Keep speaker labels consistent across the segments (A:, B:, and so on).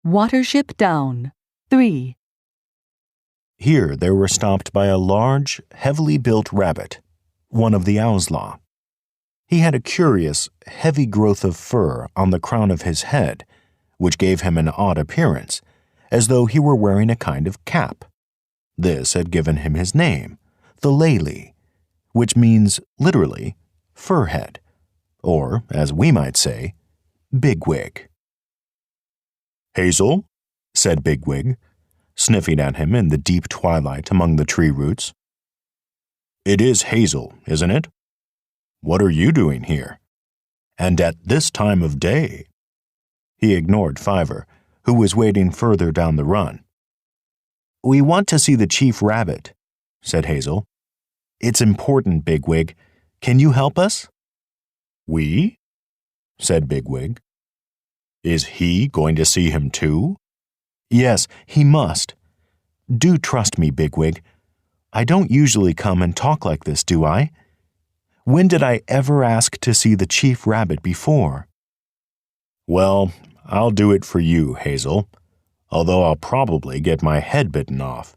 A: Watership Down. 3.
B: Here they were stopped by a large, heavily built rabbit, one of the Owslaw. He had a curious, heavy growth of fur on the crown of his head, which gave him an odd appearance, as though he were wearing a kind of cap. This had given him his name, the Lely, which means, literally, furhead, or, as we might say, bigwig. "Hazel?" said Bigwig, sniffing at him in the deep twilight among the tree roots. "It is Hazel, isn't it? What are you doing here? And at this time of day?" He ignored Fiver, who was waiting further down the run. "We want to see the Chief Rabbit," said Hazel. "It's important, Bigwig. Can you help us?" "We?" said Bigwig. "Is he going to see him too?" "Yes, he must. Do trust me, Bigwig. I don't usually come and talk like this, do I? When did I ever ask to see the Chief Rabbit before?" "Well, I'll do it for you, Hazel, although I'll probably get my head bitten off.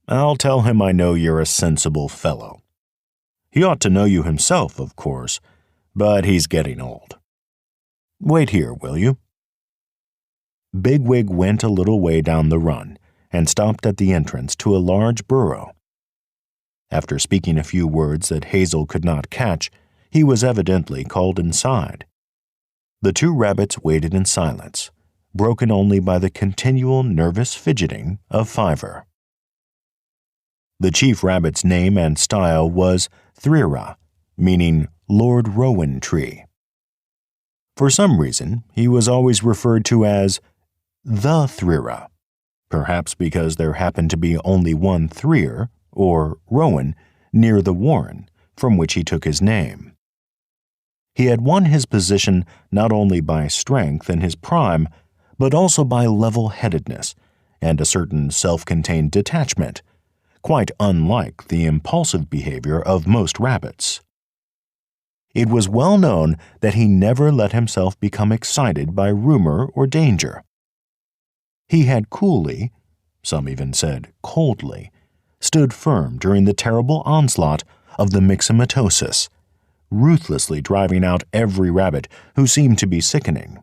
B: I'll tell him I know you're a sensible fellow. He ought to know you himself, of course, but he's getting old. Wait here, will you?" Bigwig went a little way down the run and stopped at the entrance to a large burrow. After speaking a few words that Hazel could not catch, he was evidently called inside. The two rabbits waited in silence, broken only by the continual nervous fidgeting of Fiver. The Chief Rabbit's name and style was Threarah, meaning Lord Rowan Tree. For some reason, he was always referred to as the Threarah, perhaps because there happened to be only one Threer, or Rowan, near the warren, from which he took his name. He had won his position not only by strength in his prime, but also by level-headedness and a certain self-contained detachment, quite unlike the impulsive behavior of most rabbits. It was well known that he never let himself become excited by rumor or danger. He had coolly, some even said coldly, stood firm during the terrible onslaught of the myxomatosis, ruthlessly driving out every rabbit who seemed to be sickening.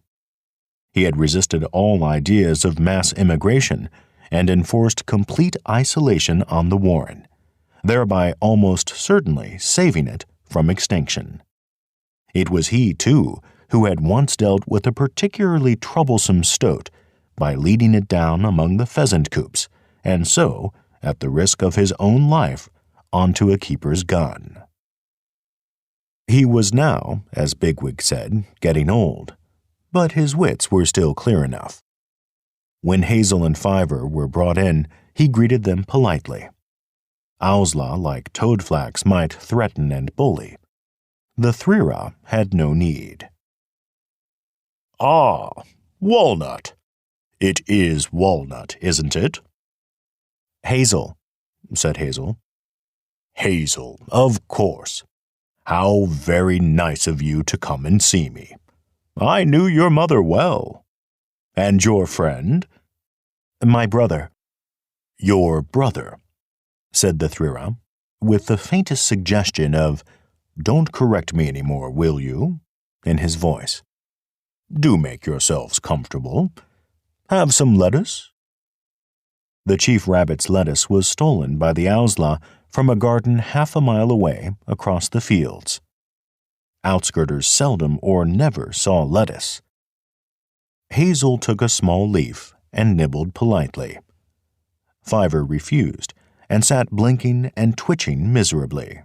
B: He had resisted all ideas of mass immigration and enforced complete isolation on the warren, thereby almost certainly saving it from extinction. It was he, too, who had once dealt with a particularly troublesome stoat by leading it down among the pheasant coops, and so, at the risk of his own life, onto a keeper's gun. He was now, as Bigwig said, getting old, but his wits were still clear enough. When Hazel and Fiver were brought in, he greeted them politely. Owslaw, like Toadflax, might threaten and bully. The Threarah had no need. "Ah, Walnut. It is Walnut, isn't it?" "Hazel," said Hazel. "Hazel, of course. How very nice of you to come and see me. I knew your mother well. And your friend?" "My brother." "Your brother," said the Threarah, with the faintest suggestion of, "Don't correct me any more, will you?" in his voice. "Do make yourselves comfortable. Have some lettuce?" The Chief Rabbit's lettuce was stolen by the Owslaw from a garden half a mile away across the fields. Outskirters seldom or never saw lettuce. Hazel took a small leaf and nibbled politely. Fiver refused and sat blinking and twitching miserably.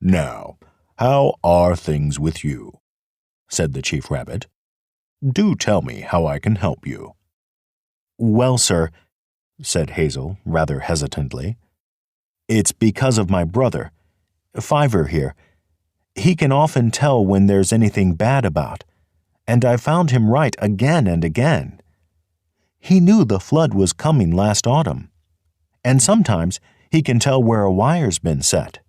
B: "Now, how are things with you?" said the Chief Rabbit. "Do tell me how I can help you." "Well, sir," said Hazel rather hesitantly, "it's because of my brother, Fiver here. He can often tell when there's anything bad about, and I found him right again and again. He knew the flood was coming last autumn, and sometimes he can tell where a wire's been set.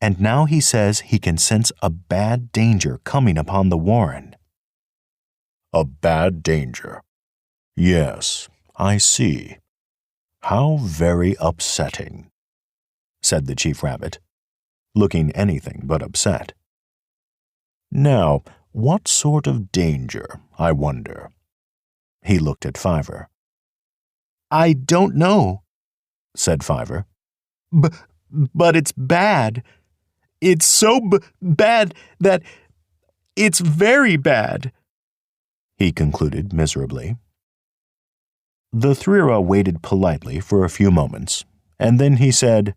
B: And now he says he can sense a bad danger coming upon the warren." A bad danger. Yes, I see. How very upsetting, said the Chief Rabbit, looking anything but upset. Now, what sort of danger, I wonder? He looked at Fiver. I don't know, said Fiver. But it's bad. It's so bad that it's very bad, he concluded miserably. The Threarah waited politely for a few moments, and then he said,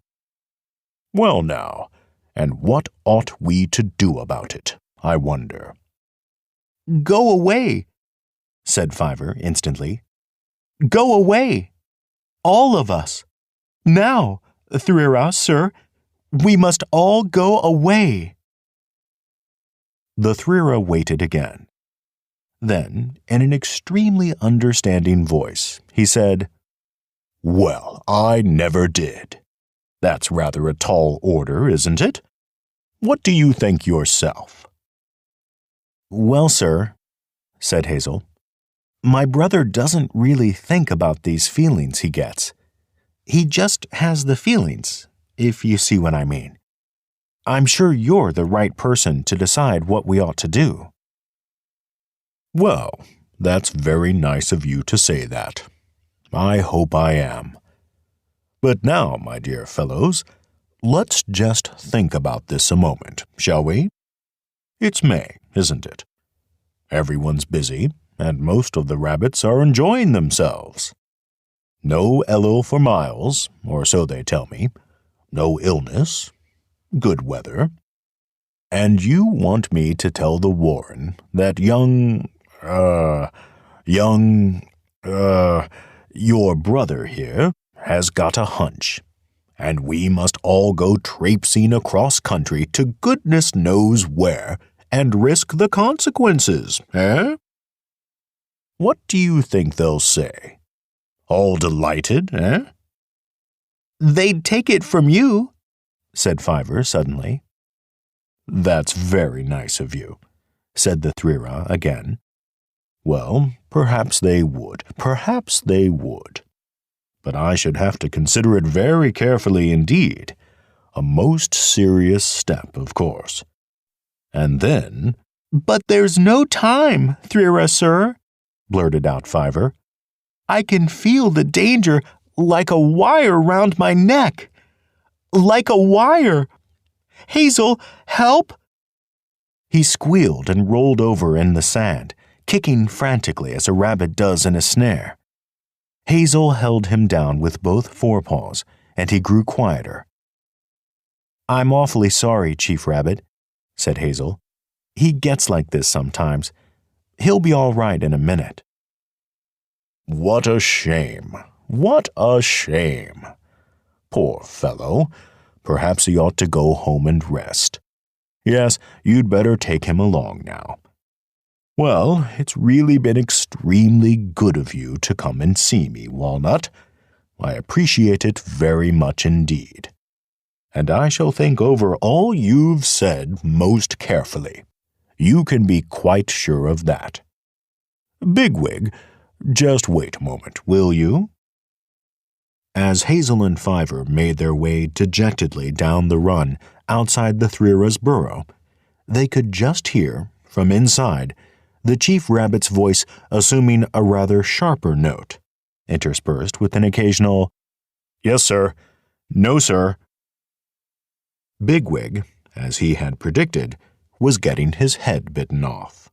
B: Well now, and what ought we to do about it, I wonder? Go away, said Fiver instantly. Go away, all of us. Now, Threarah, sir, we must all go away. The Threarah waited again. Then, in an extremely understanding voice, he said, Well, I never did. That's rather a tall order, isn't it? What do you think yourself? Well, sir, said Hazel, my brother doesn't really think about these feelings he gets. He just has the feelings, if you see what I mean. I'm sure you're the right person to decide what we ought to do. Well, that's very nice of you to say that. I hope I am. But now, my dear fellows, let's just think about this a moment, shall we? It's May, isn't it? Everyone's busy, and most of the rabbits are enjoying themselves. No Ello for miles, or so they tell me. No illness. Good weather. And you want me to tell the Warren that your brother here has got a hunch, and we must all go traipsing across country to goodness knows where and risk the consequences, eh? What do you think they'll say? All delighted, eh? They'd take it from you, said Fiver suddenly. That's very nice of you, said the Threarah again. Well, perhaps they would. But I should have to consider it very carefully indeed. A most serious step, of course. And then— But there's no time, Threarah, sir, blurted out Fiver. I can feel the danger like a wire round my neck. Like a wire. Hazel, help! He squealed and rolled over in the sand, kicking frantically as a rabbit does in a snare. Hazel held him down with both forepaws, and he grew quieter. I'm awfully sorry, Chief Rabbit, said Hazel. He gets like this sometimes. He'll be all right in a minute. What a shame! What a shame! Poor fellow. Perhaps he ought to go home and rest. Yes, you'd better take him along now. Well, it's really been extremely good of you to come and see me, Walnut. I appreciate it very much indeed. And I shall think over all you've said most carefully. You can be quite sure of that. Bigwig, just wait a moment, will you? As Hazel and Fiver made their way dejectedly down the run outside the Threarah's burrow, they could just hear, from inside, the Chief Rabbit's voice assuming a rather sharper note, interspersed with an occasional, Yes, sir. No, sir. Bigwig, as he had predicted, was getting his head bitten off.